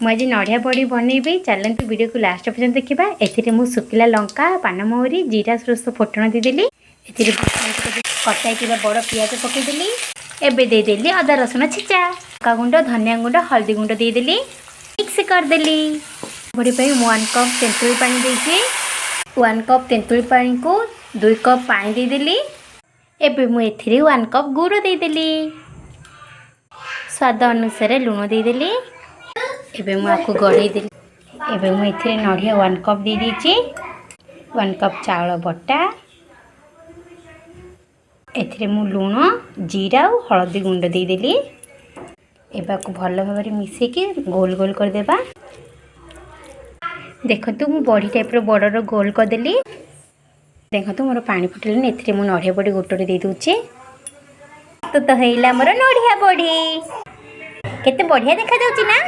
मुझे नड़िया बड़ी बनइबी चलते वीडियो को लास्ट पर्यटन देखा। ए शुखिला लंका पानमहुरी जीरा सोरष फुटण देदेली कटाई बड़ पियाज पकईदेली एवं देदेली अदा रसुण छेचा लंका गुंड धनिया गुंड हल्दी गुंड देदेली मिक्स करदेली। बड़ी 1 कप तेंतुली पानी देइए 1 कप तेंतुली पानी को 2 कप पानी देदेली एवं मुझे 1 कप गुड़ देदेली स्वाद अनुसार लुण देदेली एवं मुझे गड़ेदेली एवं मुझे नड़िया 1 कप दे दीची 1 कप चाउल बटा एथिरे मु लुण जीरा और हल्दी गुंड देदेली एबा को भल भाव मिसेकी गोल गोल करदेबा। देखो मु बड़ी टाइप बड़र गोल करदेली। देखो मोर पानी फुटल ए नड़िया बड़ी गोटे दे दूचे तो है मोर नड़िया बड़ी केते बढ़िया देखा जाउची ना।